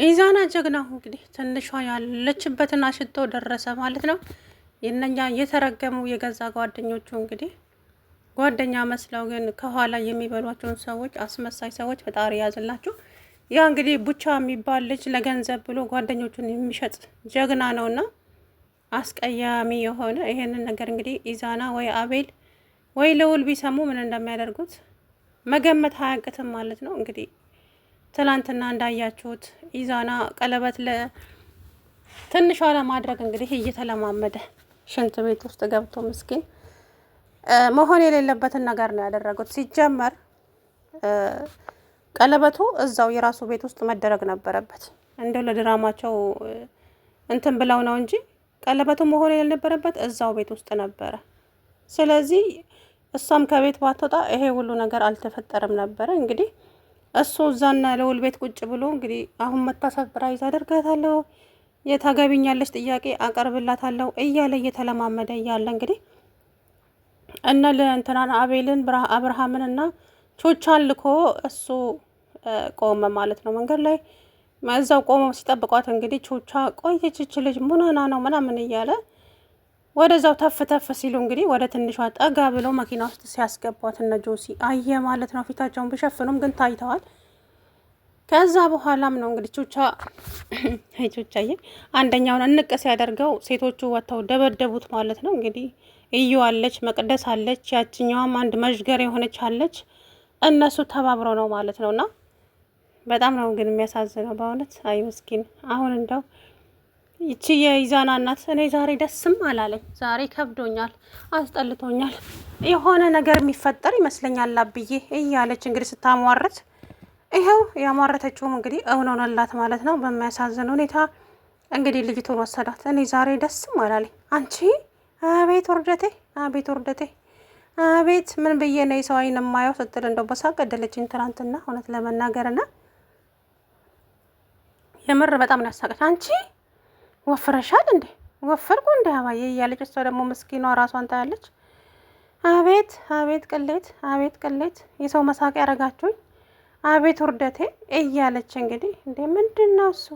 ኢዛና ጀግናው እንግዲህ ትንሿ ያለችበትን አሽቶ ደረሰ ማለት ነው። የነኛ የተረገሙ የገዛ ጓደኞቹ እንግዲህ ጓደኛ መስለው ግን ከኋላ የሚበሏቸውን ሰዎች አስመሳይ ሰዎች ፈጣሪ ያዝላችሁ። ያ እንግዲህ ቡቻ የሚባል ልጅ ለገንዘብ ብሎ ጓደኞቹን የሚሸጥ ጀግና ነውና አስቀያሚ የሆነ ይሄንን ነገር እንግዲህ ኢዛና ወይ አቤል ወይ ልዑል ቢሰሙ ምን እንደሚያደርጉት መገመት አያቅትም ማለት ነው። እንግዲህ ትላንትና እንዳያችሁት ኢዛና ቀለበት ለትንሿ ለማድረግ እንግዲህ እየተለማመደ ሽንት ቤት ውስጥ ገብቶ ምስኪን መሆን የሌለበትን ነገር ነው ያደረጉት። ሲጀመር ቀለበቱ እዛው የራሱ ቤት ውስጥ መደረግ ነበረበት። እንደው ለድራማቸው እንትን ብለው ነው እንጂ ቀለበቱ መሆን የነበረበት እዛው ቤት ውስጥ ነበረ። ስለዚህ እሷም ከቤት ባትወጣ ይሄ ሁሉ ነገር አልተፈጠረም ነበረ። እንግዲህ እሱ እዛና ልዑል ቤት ቁጭ ብሎ እንግዲህ አሁን መታሰብ ሰርፕራይዝ አደርጋታለሁ፣ የታገቢኛለች ጥያቄ አቀርብላታለሁ እያለ እየተለማመደ እያለ እንግዲህ እነ ለእንትናን አቤልን አብርሃምን እና ቾቻን ልኮ እሱ ቆመ ማለት ነው መንገድ ላይ እዛው ቆመ ሲጠብቋት እንግዲህ ቾቻ ቆየች ልጅ ምን ሆና ነው ምናምን እያለ ወደዛው ተፍ ተፍ ሲሉ እንግዲህ ወደ ትንሿ ጠጋ ብለው መኪና ውስጥ ሲያስገቧት እነ ጆሲ አየ ማለት ነው። ፊታቸውን ቢሸፍኑም ግን ታይተዋል። ከዛ በኋላም ነው እንግዲህ ቾቻዬ አንደኛውን እንቅ ሲያደርገው ሴቶቹ ወጥተው ደበደቡት ማለት ነው። እንግዲህ እዩ አለች፣ መቅደስ አለች፣ ያችኛዋም አንድ መዥገር የሆነች አለች። እነሱ ተባብረው ነው ማለት ነውና በጣም ነው ግን የሚያሳዝነው በእውነት አይ ምስኪን። አሁን እንደው ይቺ የኢዛና እናት እኔ ዛሬ ደስም አላለኝ፣ ዛሬ ከብዶኛል፣ አስጠልቶኛል፣ የሆነ ነገር የሚፈጠር ይመስለኛል አብዬ እያለች እንግዲህ ስታሟረት ይኸው ያሟረተችውም እንግዲህ እውነውንላት ማለት ነው። በሚያሳዝን ሁኔታ እንግዲህ ልጅቱን ወሰዳት። እኔ ዛሬ ደስም አላለኝ። አንቺ አቤት ውርደቴ፣ አቤት ውርደቴ፣ አቤት ምን ብዬ ነው የሰው አይን የማየው ስትል እንደው በሳቅ ገደለችኝ ትናንትና እውነት ለመናገርና የምር በጣም ነው ያሳቀች። አንቺ ወፍረሻል እንዴ? ወፈርኩ እንዴ አባዬ እያለች እሷ ደግሞ ምስኪኗ ራሷን ታያለች። አቤት አቤት ቅሌት፣ አቤት ቅሌት፣ የሰው መሳቅ ያረጋችሁኝ፣ አቤት ውርደቴ እያለች እንግዲህ እንዴ ምንድን ነው እሱ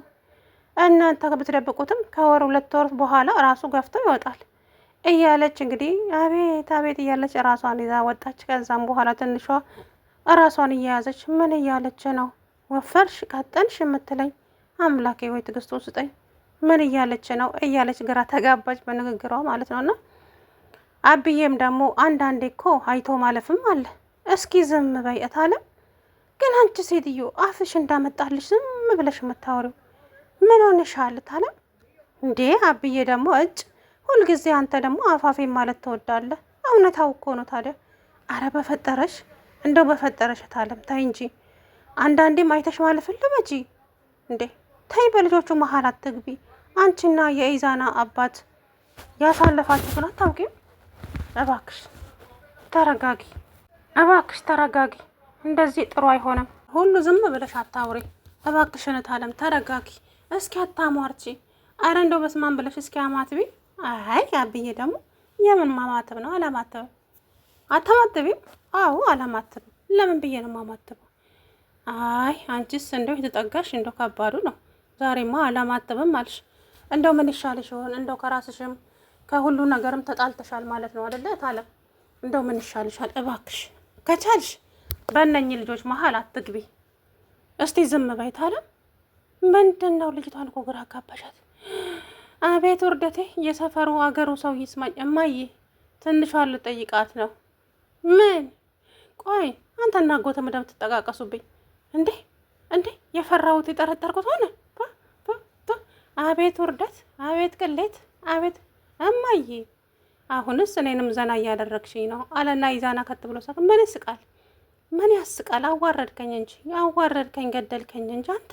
እናንተ ብትደብቁትም ከወር 2 ወር በኋላ ራሱ ገፍተው ይወጣል እያለች እንግዲህ አቤት አቤት እያለች ራሷን ይዛ ወጣች። ከዛም በኋላ ትንሿ ራሷን እየያዘች ምን እያለች ነው? ወፈርሽ ቀጠንሽ የምትለኝ አምላኬ ወይ ትዕግስቱን ስጠኝ፣ ምን እያለች ነው እያለች ግራ ተጋባች በንግግሯ ማለት ነውና አብዬም ደግሞ አንዳንዴ እኮ አይቶ ማለፍም አለ። እስኪ ዝም በይ እታለም። ግን አንቺ ሴትዮ አፍሽ እንዳመጣልሽ ዝም ብለሽ የምታወሪው ምን ሆነሻል እታለም? እንዴ አብዬ ደግሞ ሁልጊዜ አንተ ደግሞ አፋፌ ማለት ትወዳለህ። እውነታው እኮ ነው ታዲያ። አረ በፈጠረሽ እንደው በፈጠረሽ እታለም ታይ እንጂ አንዳንዴም አይተሽ ማለፍን ልመጂ እንዴ። ታይ በልጆቹ መሀል አትግቢ። አንቺና የኢዛና አባት ያሳለፋችሁትን አታውቂም? እባክሽ ተረጋጊ፣ እባክሽ ተረጋጊ። እንደዚህ ጥሩ አይሆንም። ሁሉ ዝም ብለሽ አታውሪ እባክሽን እታለም ተረጋጊ። እስኪ አታሟርቺ። አረ እንደው በስማን ብለሽ እስኪ አማትቢ። አይ አብዬ ደግሞ የምን ማማተብ ነው? አላማተብም። አታማትቢም? አዎ አላማትብም። ለምን ብዬ ነው ማማተበው? አይ አንቺስ እንደው የተጠጋሽ እንደው ከባዱ ነው። ዛሬማ አላማትብም አልሽ። እንደው ምን ይሻልሽ ይሆን? እንደው ከራስሽም ከሁሉ ነገርም ተጣልተሻል ማለት ነው አይደለ እታለም? እንደው ምን ይሻልሻል? እባክሽ ከቻልሽ በእነኚህ ልጆች መሀል አትግቢ። እስቲ ዝም በይ እታለም። ምንድን ነው ልጅቷን እኮ ግራ አጋባሻት። አቤት ውርደቴ። የሰፈሩ አገሩ ሰው ይስማኝ። እማዬ ትንሿን ልጠይቃት ነው። ምን? ቆይ አንተና ጎተ ምደም ትጠቃቀሱብኝ እንዴ? እንዴ የፈራሁት የጠረጠርኩት ሆነ። አቤት ውርደት፣ አቤት ቅሌት፣ አቤት እማዬ። አሁንስ እኔንም ዘና እያደረግሽኝ ነው አለና ኢዛና ከት ብሎ ሳቅ። ምን ይስቃል? ምን ያስቃል? አዋረድከኝ እንጂ አዋረድከኝ፣ ገደልከኝ እንጂ አንተ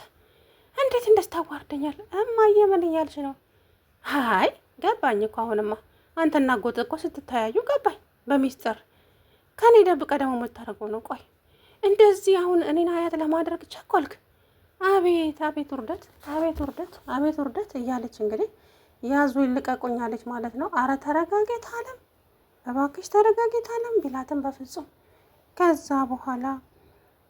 እንዴት እንደዚህ ታዋርደኛል? እማዬ ምን እያልሽ ነው? አይ ገባኝ እኮ አሁንማ አንተና ጎት እኮ ስትተያዩ ገባኝ። በሚስጥር ከኔ ደብቀ ደግሞ የምታደርገው ነው። ቆይ እንደዚህ አሁን እኔን አያት ለማድረግ ቸኮልክ? አቤት አቤት ውርደት፣ አቤት ውርደት፣ አቤት ውርደት እያለች እንግዲህ ያዙ ይልቀቁኛለች ማለት ነው። አረ ተረጋጌት አለም፣ እባክሽ ተረጋጌት አለም ቢላትም በፍጹም ከዛ በኋላ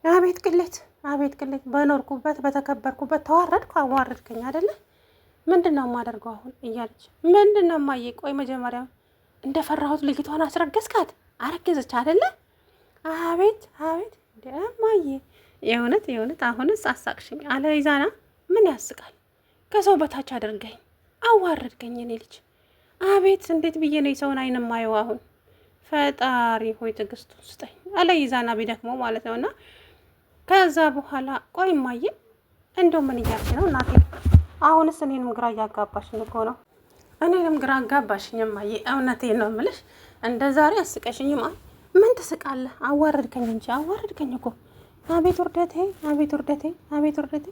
አቤት ቅሌት፣ አቤት ቅሌት! በኖርኩበት በተከበርኩበት ተዋረድኩ። አዋረድከኝ አይደለ? ምንድን ነው የማደርገው አሁን እያለች ምንድን ነው እማዬ? ቆይ መጀመሪያ እንደፈራሁት ልጅቷን አስረገዝካት? አረገዘች አይደለ? አቤት አቤት! እማዬ የእውነት አሁንስ አሳቅሽኝ አለ ኢዛና። ምን ያስቃል? ከሰው በታች አድርገኝ አዋረድከኝ እኔ ልጅ። አቤት እንዴት ብዬ ነው የሰውን አይን ማየው አሁን? ፈጣሪ ሆይ ትዕግስቱን ስጠኝ አለ ኢዛና ቢደክመው ማለት ነው። እና ከዛ በኋላ ቆይ እማዬ እንደው ምን እያልሽ ነው እናቴ? አሁንስ እኔንም ግራ እያጋባሽኝ እኮ ነው። እኔንም ግራ አጋባሽኝ እማዬ፣ እውነቴን ነው የምልሽ። እንደ ዛሬ አስቀሽኝም። ምን ትስቃለህ? አዋረድከኝ እንጂ አዋረድከኝ እኮ። አቤት ውርደቴ፣ አቤት ውርደቴ፣ አቤት ውርደቴ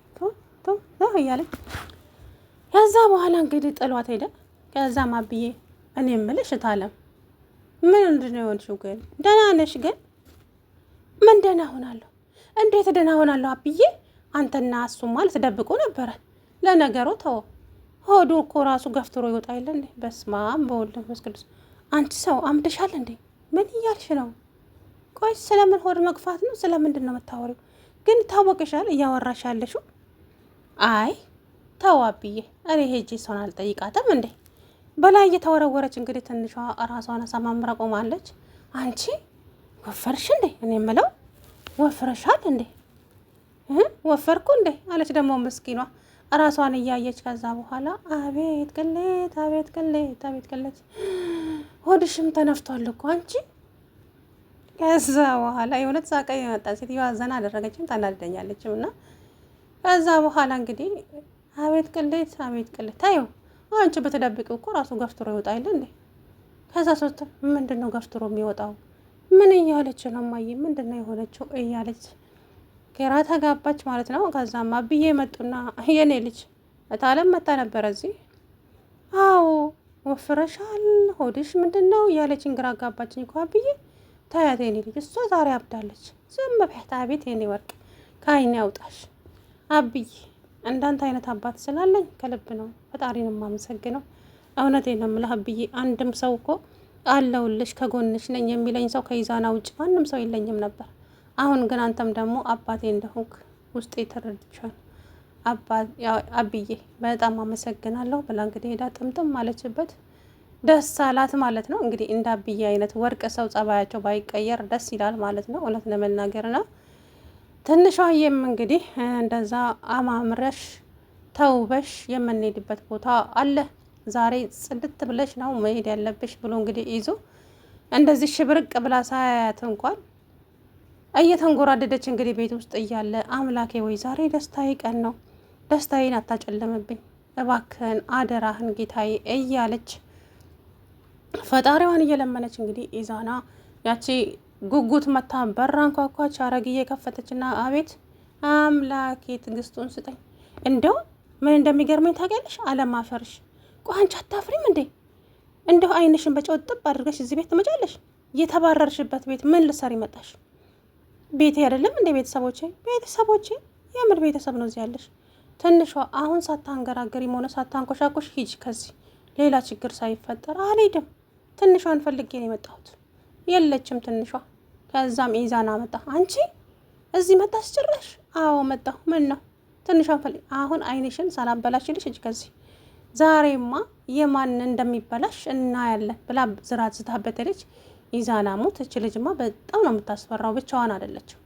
እያለች ከዛ በኋላ እንግዲህ ጥሏት ሄደ። ከዛ ማብዬ እኔ የምልሽ እታለም ምንድን ነው የሆንሽው? ግን ደህና ነሽ? ግን ምን ደህና ሆናለሁ? እንዴት ደህና ሆናለሁ አብዬ? አንተና እሱማ ልትደብቁ ነበረ። ለነገሩ ተወው፣ ሆዱ እኮ ራሱ ገፍትሮ ይወጣ የለ እንዴ? በስመ አብ በወልድ በመንፈስ ቅዱስ። አንቺ ሰው አምደሻል እንዴ? ምን እያልሽ ነው? ቆይ ስለምን ሆድ መግፋት ነው? ስለምንድን ነው የምታወሪው? ግን ታወቅሻል እያወራሽ ያለሽው? አይ ተው አብዬ፣ እኔ ሄጄ ሰውን አልጠይቃትም እንዴ? በላይ እየተወረወረች እንግዲህ ትንሿ ራሷን አሳማምራ ቆማለች። አንቺ ወፈርሽ እንዴ? እኔ የምለው ወፍረሻል እንዴ? ወፈርኩ እንዴ አለች ደግሞ ምስኪኗ ራሷን እያየች። ከዛ በኋላ አቤት ቅሌት፣ አቤት ቅሌት፣ አቤት ቅሌት፣ ሆድሽም ተነፍቷል እኮ አንቺ። ከዛ በኋላ የእውነት ሳቀ የመጣ ሴትዮዋ ዘና አደረገችም ታናደኛለችም። እና ከዛ በኋላ እንግዲህ አቤት ቅሌት፣ አቤት ቅሌት፣ ታየው አንቺ በተደብቂው እኮ ራሱ ገፍትሮ ይወጣል እንዴ? ከዛ ሶስት ምንድን ነው ገፍትሮ የሚወጣው? ምን እያለች ነው እማዬ? ምንድን ነው የሆነችው? እያለች ግራ ተጋባች ማለት ነው። ከዛማ ብዬ መጡና የኔ ልጅ እታለም መጣ ነበረ እዚህ። አዎ ወፍረሻል፣ ሆድሽ ምንድን ነው እያለችን ግራ አጋባችኝ እኮ አብዬ። ታያት የኔ ልጅ እሷ ዛሬ አብዳለች። ዝም በያት። አቤት የኔ ወርቅ ከአይኔ ያውጣሽ አብዬ። እንዳንተ አይነት አባት ስላለኝ ከልብ ነው ፈጣሪን የማመሰግነው። እውነቴን ነው የምልህ አብዬ። አንድም ሰው እኮ አለውልሽ ከጎንሽ ነኝ የሚለኝ ሰው ከኢዛና ውጭ ማንም ሰው የለኝም ነበር። አሁን ግን አንተም ደግሞ አባቴ እንደሆንክ ውስጤ ተረድቻል። አብዬ በጣም አመሰግናለሁ ብላ እንግዲህ ሄዳ ጥምጥም ማለችበት። ደስ አላት ማለት ነው። እንግዲህ እንደ አብዬ አይነት ወርቅ ሰው ጸባያቸው ባይቀየር ደስ ይላል ማለት ነው። እውነት ለመናገር ነው። ትንሿዬም እንግዲህ እንደዛ አማምረሽ ተውበሽ የምንሄድበት ቦታ አለ ዛሬ ጽድት ብለሽ ነው መሄድ ያለብሽ ብሎ እንግዲህ ይዞ እንደዚህ ሽብርቅ ብላ ሳያያት እንኳን እየተንጎራደደች እንግዲህ ቤት ውስጥ እያለ አምላኬ ወይ ዛሬ ደስታዬ ቀን ነው፣ ደስታዬን አታጨልምብኝ እባክህን አደራህን ጌታዬ እያለች ፈጣሪዋን እየለመነች እንግዲህ ኢዛና ያቺ ጉጉት መታ በራን ኳኳች። አረግዬ ከፈተችና አቤት አምላኬ ትዕግስቱን ስጠኝ። እንደው ምን እንደሚገርመኝ ታውቂያለሽ? አለማፈርሽ። ቆይ አንቺ አታፍሪም እንዴ? እንደው አይንሽን በጨው ጥብ አድርገሽ እዚህ ቤት ትመጫለሽ? የተባረርሽበት ቤት ምን ልትሰሪ መጣሽ? ቤቴ አይደለም እንዴ? ቤተሰቦቼ የምር ቤተሰብ ነው እዚህ ያለሽ። ትንሿ አሁን ሳታንገራገሪም ሆነ ሳታንኮሻኮሽ ሂጂ ከዚህ ሌላ ችግር ሳይፈጠር። አልሄድም። ትንሿን ፈልጌ ነው የመጣሁት። የለችም ትንሿ። ከዛም ኢዛና መጣ። አንቺ እዚህ መጣሽ ጭራሽ? አዎ መጣሁ። ምን ነው? ትንሿን ፈልጌ። አሁን አይንሽን ሳላበላሽልሽ ሂጂ ከዚህ። ዛሬማ የማን እንደሚበላሽ እናያለን ብላ ዝራት ዝታበት ሄደች። ኢዛና ሙት። እች ልጅማ በጣም ነው የምታስፈራው። ብቻዋን አይደለችም።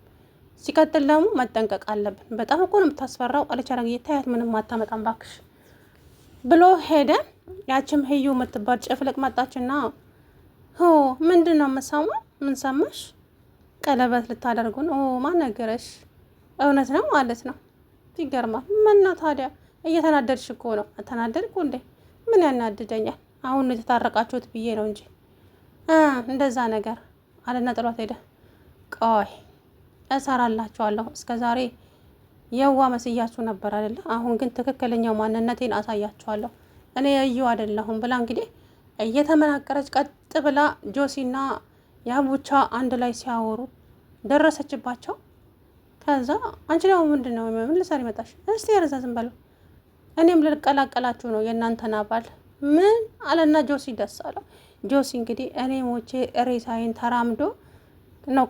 ሲቀጥል ደግሞ መጠንቀቅ አለብን። በጣም እኮ ነው የምታስፈራው አለች። አረግዬ ታያት ምንም አታመጣም ባክሽ ብሎ ሄደ። ያችም ህዩ የምትባል ጭፍልቅ መጣችና ሆ ምንድን ነው የምሰማው? ምን ሰማሽ? ቀለበት ልታደርጉን? ኦ ማን ነገረሽ? እውነት ነው ማለት ነው። ይገርማል። ምን ነው ታዲያ? እየተናደድሽ እኮ ነው። ተናደድኩ እንዴ? ምን ያናድደኛል? አሁን የተታረቃችሁት ብዬ ነው እንጂ እንደዛ ነገር አለና ጥሏት ሄደ። ቆይ እሰራላችኋለሁ። እስከ ዛሬ የዋ መስያችሁ ነበር አይደለ? አሁን ግን ትክክለኛው ማንነቴን አሳያችኋለሁ። እኔ እዩ አይደለሁም ብላ እንግዲህ እየተመናቀረች ቀጥ ብላ ጆሲና ያቡቻ አንድ ላይ ሲያወሩ ደረሰችባቸው። ከዛ አንቺ ደግሞ ምንድን ነው ምን ልትሰሪ መጣሽ? እስቲ ያረዛ ዝም በለው። እኔም ልቀላቀላችሁ ነው የእናንተን አባል ምን አለና ጆሲ ደስ አለው። ጆሲ እንግዲህ እኔ ሞቼ ሬሳዬን ተራምዶ ነው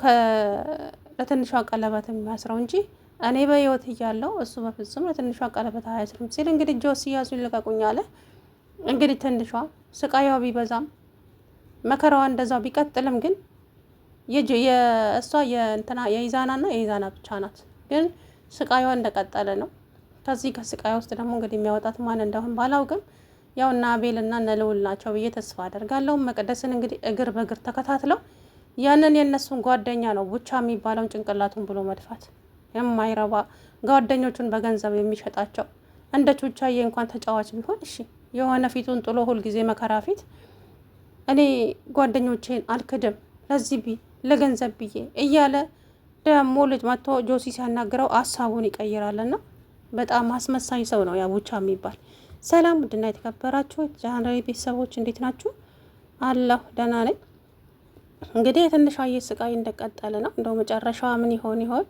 ለትንሿ ቀለበት የሚያስረው እንጂ እኔ በህይወት እያለሁ እሱ በፍጹም ለትንሿ ቀለበት አያስርም ሲል እንግዲህ ጆሲ ያዙ ይልቀቁኝ አለ። እንግዲህ ትንሿ ስቃያዋ ቢበዛም መከራዋ እንደዛው ቢቀጥልም ግን የእሷ የእንትና የኢዛና ብቻ ናት። ግን ስቃይዋ እንደቀጠለ ነው። ከዚህ ከስቃይ ውስጥ ደግሞ እንግዲህ የሚያወጣት ማን እንደሆን ባላውቅም ያው እና አቤልና እነ ልዑል ናቸው ብዬ ተስፋ አደርጋለሁ። መቅደስን እንግዲህ እግር በእግር ተከታትለው ያንን የእነሱን ጓደኛ ነው ቡቻ የሚባለውን ጭንቅላቱን ብሎ መድፋት የማይረባ ጓደኞቹን በገንዘብ የሚሸጣቸው እንደ ቹቻዬ እንኳን ተጫዋች ቢሆን እሺ የሆነ ፊቱን ጥሎ ሁልጊዜ መከራ ፊት እኔ ጓደኞቼን አልክድም ለዚህ ለገንዘብ ብዬ እያለ ደግሞ ልጅ መጥቶ ጆሲ ሲያናግረው ሀሳቡን ይቀይራልና በጣም አስመሳይ ሰው ነው ያ ቡቻ የሚባል። ሰላም ውድና የተከበራችሁ ጃንሬ ቤተሰቦች እንዴት ናችሁ? አለሁ ደህና ነኝ። እንግዲህ የትንሿዬ ስቃይ እንደቀጠለ ነው። እንደው መጨረሻዋ ምን ይሆን?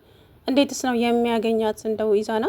እንዴትስ ነው የሚያገኛት እንደው ኢዛና